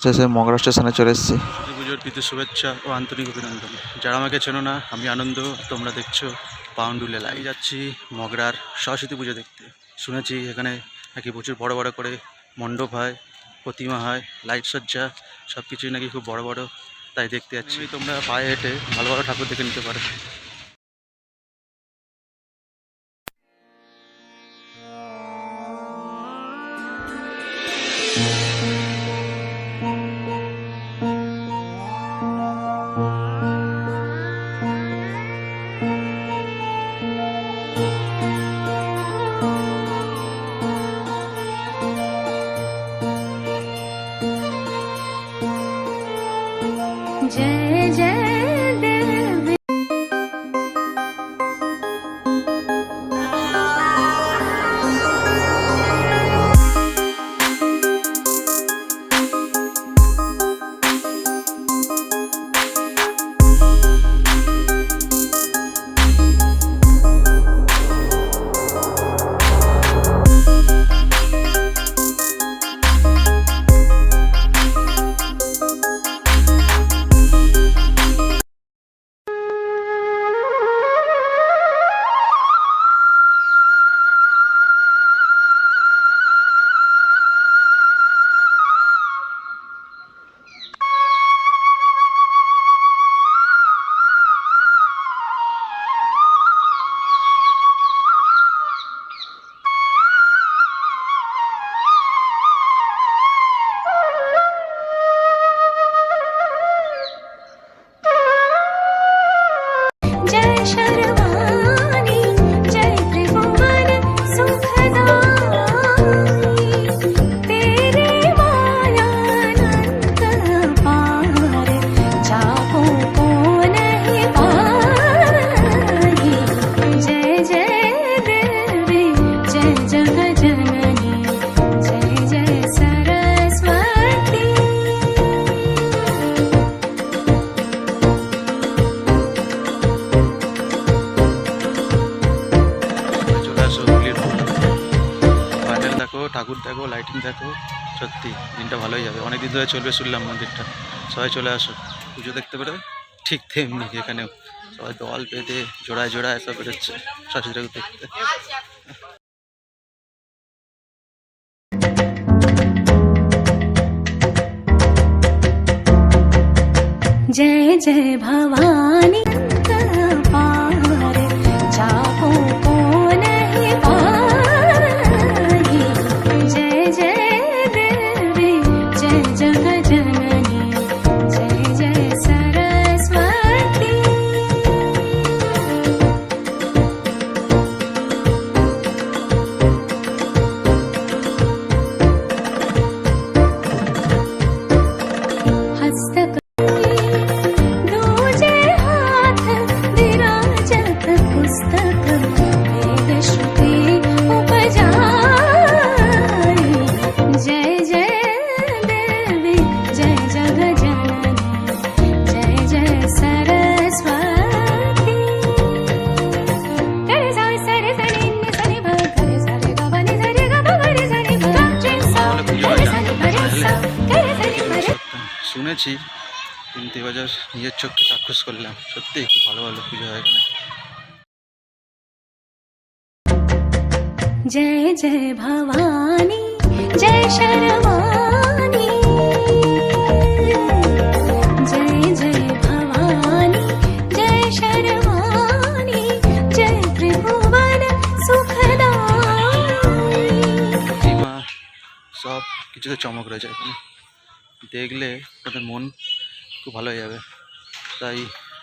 অবশেষে মগরা স্টেশনে চলে এসেছি। পুজোর প্রীতি শুভেচ্ছা ও আন্তরিক অভিনন্দন। যারা আমাকে চেনো না, আমি আনন্দ, তোমরা দেখছো পাউন্ডুলে লাইভ। যাচ্ছি মগরার সরস্বতী পুজো দেখতে। শুনেছি এখানে নাকি প্রচুর বড় বড় করে মণ্ডপ হয়, প্রতিমা হয়, লাইট সজ্জা সব কিছুই নাকি খুব বড় বড়, তাই দেখতে যাচ্ছি। তোমরা পায়ে হেঁটে ভালো ভালো ঠাকুর দেখে নিতে পারো। जय जय देवी। ঠাকুর দেখো, লাইটিং দেখো, সত্যি দিনটা ভালোই যাবে। অনেক দিন ধরে চলবে শুনলাম মন্দিরটা। সবাই চলে আসো পুজো দেখতে পেরে। ঠিক তেমনি এখানেও সবাই দল বেঁধে জোড়ায় জোড়ায় সব বেরোচ্ছে সরস্বতী ঠাকুর দেখতে। जय जय भवानी पार जाको को नहीं पाई। जय जय देवी जय जग जननी जय जय सरस्वती। हस्तक শুনেছি, কিন্তু এবার নিজের চোখকে চাক্ষুষ করলাম। সত্যি খুব ভালো ভালো পুজো হয় এখানে। जय जय भवानी जय शर्वाणी। जय जय भवानी जय शर्वाणी जय त्रिभुवन सुखदायिनी। সব কিছুতে চমক রয়েছে এখানে, দেখলে তাদের মন খুব ভালো হয়ে যাবে। তাই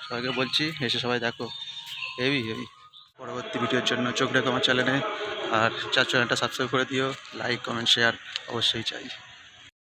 সবাইকে বলছি এসে সবাই দেখো, হেভি হেভি। পরবর্তী ভিডিওর জন্য চোখ রেখো আমার চ্যানেলে, আর চ্যানেলটা সাবস্ক্রাইব করে দিও। লাইক কমেন্ট শেয়ার অবশ্যই চাই।